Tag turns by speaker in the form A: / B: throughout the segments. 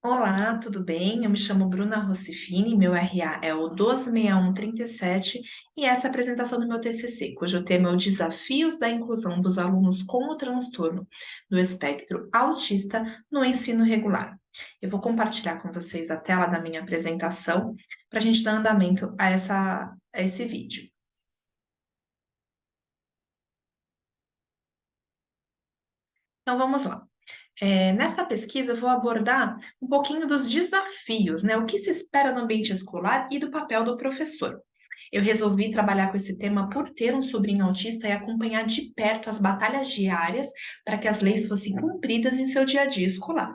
A: Olá, tudo bem? Eu me chamo Bruna Rossifini, meu RA é o 126137 e essa é a apresentação do meu TCC, cujo tema é o Desafios da Inclusão dos Alunos com o Transtorno do Espectro Autista no Ensino Regular. Eu vou compartilhar com vocês a tela da minha apresentação para a gente dar andamento a esse vídeo. Então vamos lá. Nessa pesquisa, eu vou abordar um pouquinho dos desafios, né? O que se espera no ambiente escolar e do papel do professor. Eu resolvi trabalhar com esse tema por ter um sobrinho autista e acompanhar de perto as batalhas diárias para que as leis fossem cumpridas em seu dia a dia escolar.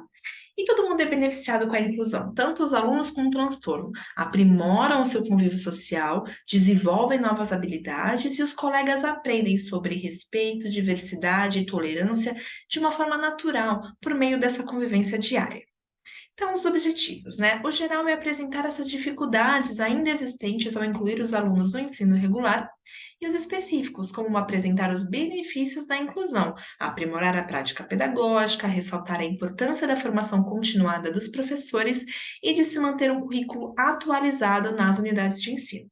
A: E todo mundo é beneficiado com a inclusão, tanto os alunos com transtorno aprimoram o seu convívio social, desenvolvem novas habilidades e os colegas aprendem sobre respeito, diversidade e tolerância de uma forma natural, por meio dessa convivência diária. Então, os objetivos, né? O geral é apresentar essas dificuldades ainda existentes ao incluir os alunos no ensino regular, e os específicos, como apresentar os benefícios da inclusão, aprimorar a prática pedagógica, ressaltar a importância da formação continuada dos professores e de se manter um currículo atualizado nas unidades de ensino.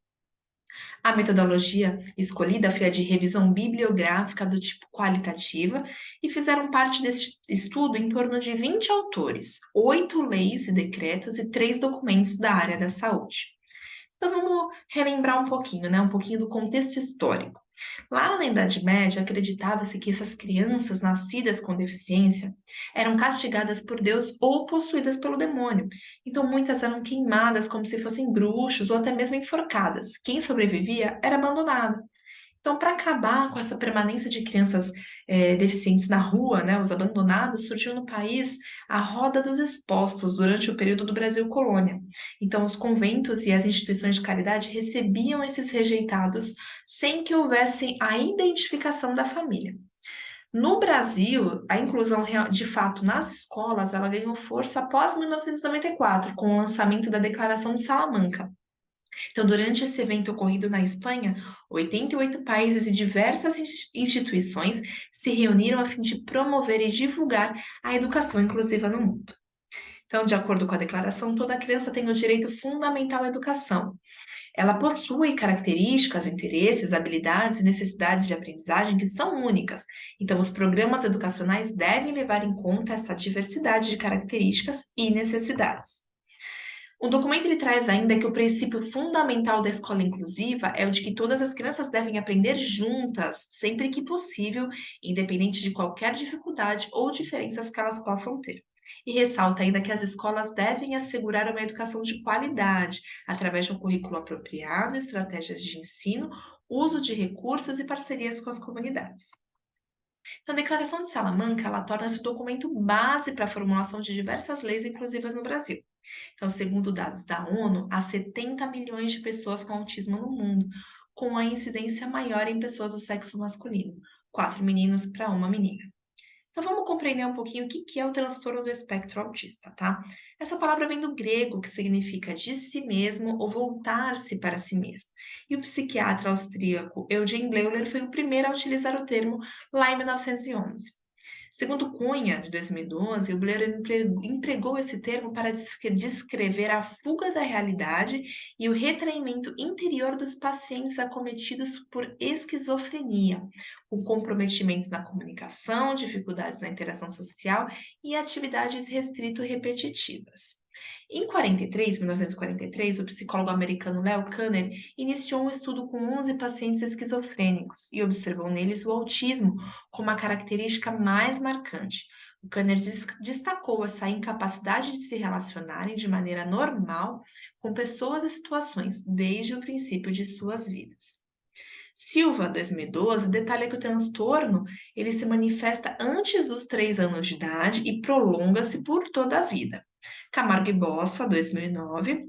A: A metodologia escolhida foi a de revisão bibliográfica do tipo qualitativa e fizeram parte desse estudo em torno de 20 autores, 8 leis e decretos e 3 documentos da área da saúde. Então vamos relembrar um pouquinho, né? Um pouquinho do contexto histórico. Lá na Idade Média, acreditava-se que essas crianças nascidas com deficiência eram castigadas por Deus ou possuídas pelo demônio. Então, muitas eram queimadas como se fossem bruxos ou até mesmo enforcadas. Quem sobrevivia era abandonado. Então, para acabar com essa permanência de crianças deficientes na rua, né, os abandonados, surgiu no país a Roda dos Expostos durante o período do Brasil Colônia. Então, os conventos e as instituições de caridade recebiam esses rejeitados sem que houvesse a identificação da família. No Brasil, a inclusão de fato nas escolas, ela ganhou força após 1994, com o lançamento da Declaração de Salamanca. Então, durante esse evento ocorrido na Espanha, 88 países e diversas instituições se reuniram a fim de promover e divulgar a educação inclusiva no mundo. Então, de acordo com a declaração, toda criança tem o direito fundamental à educação. Ela possui características, interesses, habilidades e necessidades de aprendizagem que são únicas. Então, os programas educacionais devem levar em conta essa diversidade de características e necessidades. O documento ele traz ainda que o princípio fundamental da escola inclusiva é o de que todas as crianças devem aprender juntas, sempre que possível, independente de qualquer dificuldade ou diferenças que elas possam ter. E ressalta ainda que as escolas devem assegurar uma educação de qualidade, através de um currículo apropriado, estratégias de ensino, uso de recursos e parcerias com as comunidades. Então, a Declaração de Salamanca, ela torna-se o documento base para a formulação de diversas leis inclusivas no Brasil. Então, segundo dados da ONU, há 70 milhões de pessoas com autismo no mundo, com a incidência maior em pessoas do sexo masculino, 4 meninos para uma menina. Então, vamos compreender um pouquinho o que é o transtorno do espectro autista, tá? Essa palavra vem do grego, que significa de si mesmo ou voltar-se para si mesmo. E o psiquiatra austríaco Eugen Bleuler foi o primeiro a utilizar o termo lá em 1911. Segundo Cunha, de 2012, o Blair empregou esse termo para descrever a fuga da realidade e o retraimento interior dos pacientes acometidos por esquizofrenia, com comprometimentos na comunicação, dificuldades na interação social e atividades restrito repetitivas. Em 1943, o psicólogo americano Leo Kanner iniciou um estudo com 11 pacientes esquizofrênicos e observou neles o autismo como a característica mais marcante. O Kanner destacou essa incapacidade de se relacionarem de maneira normal com pessoas e situações desde o princípio de suas vidas. Silva, 2012, detalha que o transtorno ele se manifesta antes dos 3 anos de idade e prolonga-se por toda a vida. Camargo e Bossa, 2009,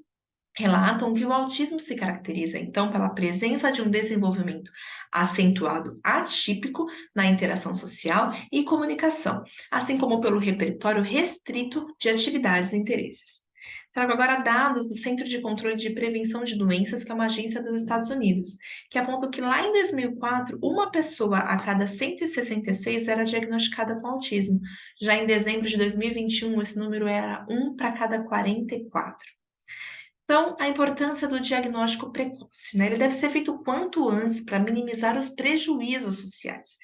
A: relatam que o autismo se caracteriza, então, pela presença de um desenvolvimento acentuado atípico na interação social e comunicação, assim como pelo repertório restrito de atividades e interesses. Trago agora dados do Centro de Controle de Prevenção de Doenças, que é uma agência dos Estados Unidos, que apontam que lá em 2004, uma pessoa a cada 166 era diagnosticada com autismo. Já em dezembro de 2021, esse número era 1 para cada 44. Então, a importância do diagnóstico precoce, né? Ele deve ser feito o quanto antes para minimizar os prejuízos sociais.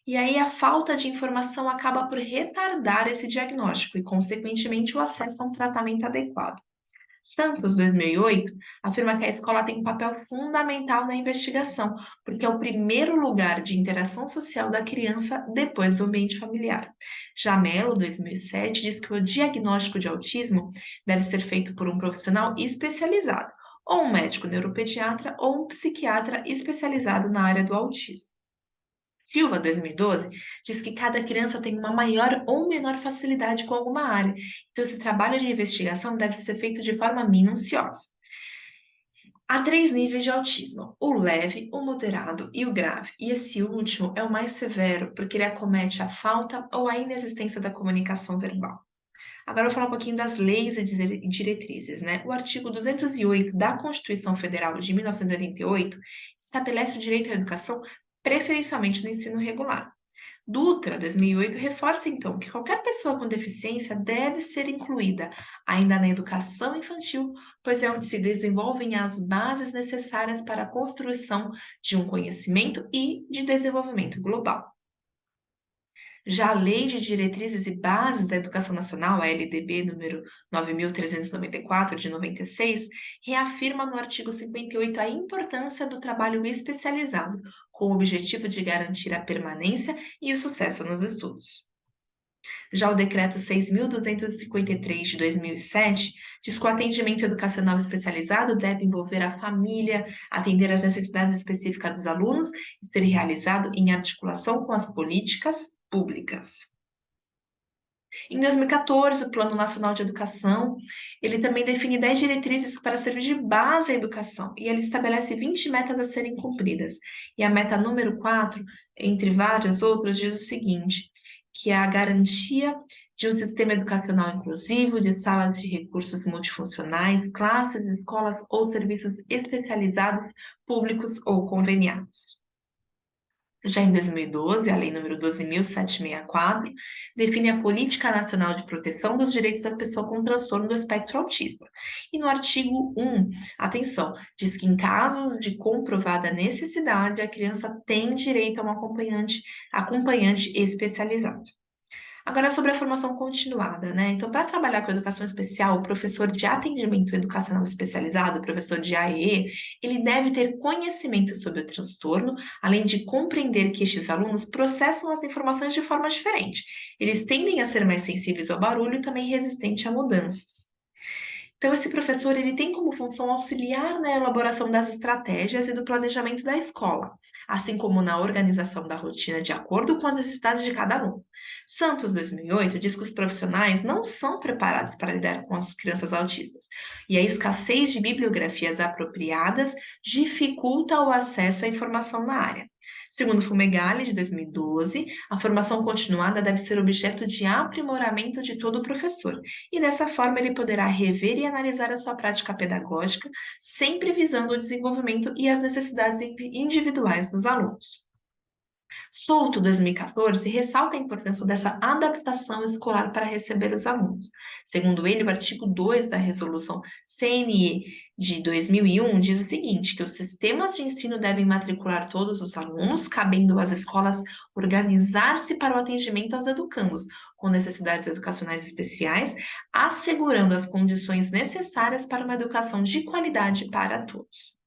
A: E aí a falta de informação acaba por retardar esse diagnóstico e, consequentemente, o acesso a um tratamento adequado. Santos, 2008, afirma que a escola tem um papel fundamental na investigação, porque é o primeiro lugar de interação social da criança depois do ambiente familiar. Já Mello, 2007, diz que o diagnóstico de autismo deve ser feito por um profissional especializado, ou um médico neuropediatra ou um psiquiatra especializado na área do autismo. Silva, 2012, diz que cada criança tem uma maior ou menor facilidade com alguma área, então esse trabalho de investigação deve ser feito de forma minuciosa. Há três níveis de autismo: o leve, o moderado e o grave. E esse último é o mais severo, porque ele acomete a falta ou a inexistência da comunicação verbal. Agora eu vou falar um pouquinho das leis e diretrizes, né? O artigo 208 da Constituição Federal de 1988 estabelece o direito à educação preferencialmente no ensino regular. Dutra, 2008, reforça então que qualquer pessoa com deficiência deve ser incluída ainda na educação infantil, pois é onde se desenvolvem as bases necessárias para a construção de um conhecimento e de desenvolvimento global. Já a Lei de Diretrizes e Bases da Educação Nacional, a LDB número 9.394 de 96, reafirma no artigo 58 a importância do trabalho especializado, com o objetivo de garantir a permanência e o sucesso nos estudos. Já o Decreto 6.253 de 2007 diz que o atendimento educacional especializado deve envolver a família, atender às necessidades específicas dos alunos e ser realizado em articulação com as políticas públicas. Em 2014, o Plano Nacional de Educação, ele também define 10 diretrizes para servir de base à educação, e ele estabelece 20 metas a serem cumpridas. E a meta número 4, entre vários outros, diz o seguinte, que é a garantia de um sistema educacional inclusivo, de salas de recursos multifuncionais, classes, escolas ou serviços especializados, públicos ou conveniados. Já em 2012, a Lei nº 12.764 define a Política Nacional de Proteção dos Direitos da Pessoa com Transtorno do Espectro Autista. E no artigo 1, atenção, diz que em casos de comprovada necessidade, a criança tem direito a um acompanhante especializado. Agora, sobre a formação continuada, né? Então, para trabalhar com educação especial, o professor de atendimento educacional especializado, o professor de AEE, ele deve ter conhecimento sobre o transtorno, além de compreender que estes alunos processam as informações de forma diferente. Eles tendem a ser mais sensíveis ao barulho e também resistentes a mudanças. Então, esse professor ele tem como função auxiliar na elaboração das estratégias e do planejamento da escola, assim como na organização da rotina de acordo com as necessidades de cada aluno. Santos, 2008, diz que os profissionais não são preparados para lidar com as crianças autistas, e a escassez de bibliografias apropriadas dificulta o acesso à informação na área. Segundo Fumegali, de 2012, a formação continuada deve ser objeto de aprimoramento de todo professor, e dessa forma ele poderá rever e analisar a sua prática pedagógica, sempre visando o desenvolvimento e as necessidades individuais dos alunos. Souto, 2014, ressalta a importância dessa adaptação escolar para receber os alunos. Segundo ele, o artigo 2 da Resolução CNE de 2001 diz o seguinte, que os sistemas de ensino devem matricular todos os alunos, cabendo às escolas organizar-se para o atendimento aos educandos com necessidades educacionais especiais, assegurando as condições necessárias para uma educação de qualidade para todos.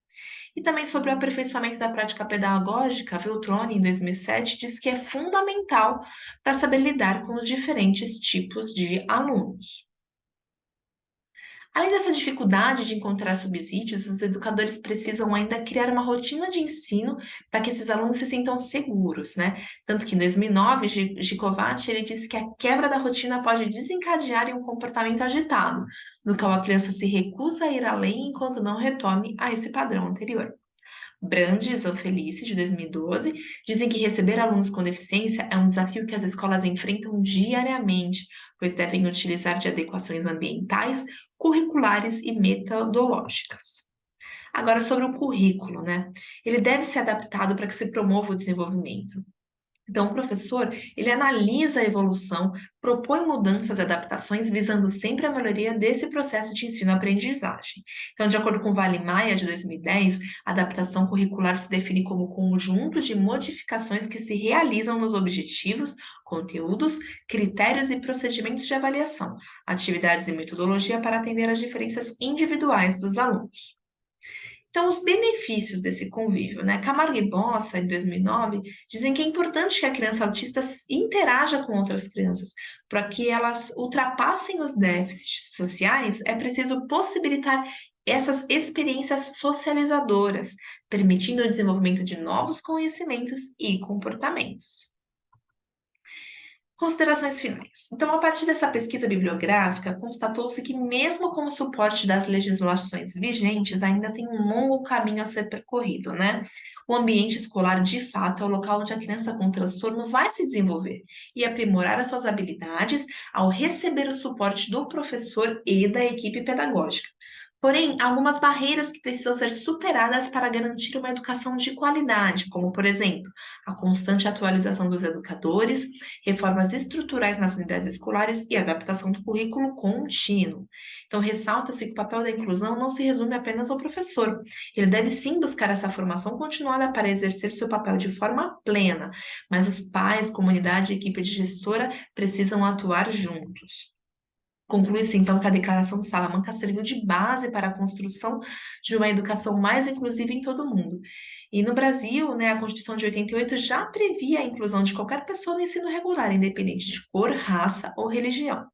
A: E também sobre o aperfeiçoamento da prática pedagógica, Veltroni, em 2007, diz que é fundamental para saber lidar com os diferentes tipos de alunos. Além dessa dificuldade de encontrar subsídios, os educadores precisam ainda criar uma rotina de ensino para que esses alunos se sintam seguros, né? Tanto que em 2009, Gicovati, ele disse que a quebra da rotina pode desencadear em um comportamento agitado, no qual a criança se recusa a ir além enquanto não retome a esse padrão anterior. Brandes ou Felice, de 2012, dizem que receber alunos com deficiência é um desafio que as escolas enfrentam diariamente, pois devem utilizar de adequações ambientais, curriculares e metodológicas. Agora, sobre o currículo, né? Ele deve ser adaptado para que se promova o desenvolvimento. Então, o professor, ele analisa a evolução, propõe mudanças e adaptações, visando sempre a melhoria desse processo de ensino-aprendizagem. Então, de acordo com o Vale Maia, de 2010, a adaptação curricular se define como conjunto de modificações que se realizam nos objetivos, conteúdos, critérios e procedimentos de avaliação, atividades e metodologia para atender às diferenças individuais dos alunos. Então, os benefícios desse convívio, né? Camargo e Bossa, em 2009, dizem que é importante que a criança autista interaja com outras crianças. Para que elas ultrapassem os déficits sociais, é preciso possibilitar essas experiências socializadoras, permitindo o desenvolvimento de novos conhecimentos e comportamentos. Considerações finais. Então, a partir dessa pesquisa bibliográfica, constatou-se que, mesmo com o suporte das legislações vigentes, ainda tem um longo caminho a ser percorrido, né? O ambiente escolar, de fato, é o local onde a criança com transtorno vai se desenvolver e aprimorar as suas habilidades ao receber o suporte do professor e da equipe pedagógica. Porém, há algumas barreiras que precisam ser superadas para garantir uma educação de qualidade, como, por exemplo, a constante atualização dos educadores, reformas estruturais nas unidades escolares e adaptação do currículo contínuo. Então, ressalta-se que o papel da inclusão não se resume apenas ao professor. Ele deve sim buscar essa formação continuada para exercer seu papel de forma plena, mas os pais, comunidade e equipe de gestora precisam atuar juntos. Conclui-se, então, que a Declaração de Salamanca serviu de base para a construção de uma educação mais inclusiva em todo o mundo. E no Brasil, né, a Constituição de 88 já previa a inclusão de qualquer pessoa no ensino regular, independente de cor, raça ou religião.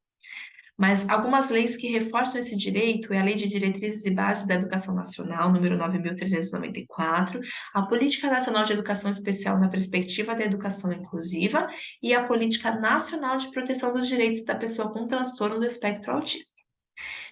A: Mas algumas leis que reforçam esse direito é a Lei de Diretrizes e Bases da Educação Nacional, número 9.394, a Política Nacional de Educação Especial na Perspectiva da Educação Inclusiva e a Política Nacional de Proteção dos Direitos da Pessoa com Transtorno do Espectro Autista.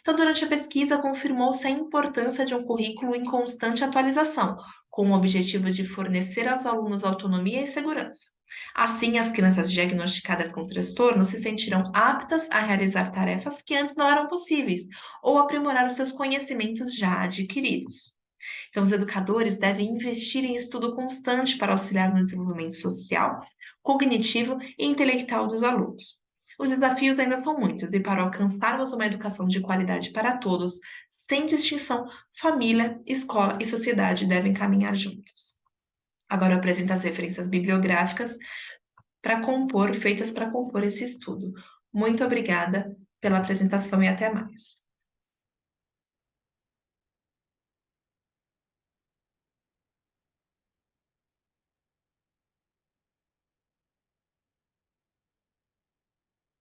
A: Então, durante a pesquisa, confirmou-se a importância de um currículo em constante atualização, com o objetivo de fornecer aos alunos autonomia e segurança. Assim, as crianças diagnosticadas com transtorno se sentirão aptas a realizar tarefas que antes não eram possíveis, ou aprimorar os seus conhecimentos já adquiridos. Então, os educadores devem investir em estudo constante para auxiliar no desenvolvimento social, cognitivo e intelectual dos alunos. Os desafios ainda são muitos, e para alcançarmos uma educação de qualidade para todos, sem distinção, família, escola e sociedade devem caminhar juntos. Agora eu apresento as referências bibliográficas feitas para compor esse estudo. Muito obrigada pela apresentação e até mais.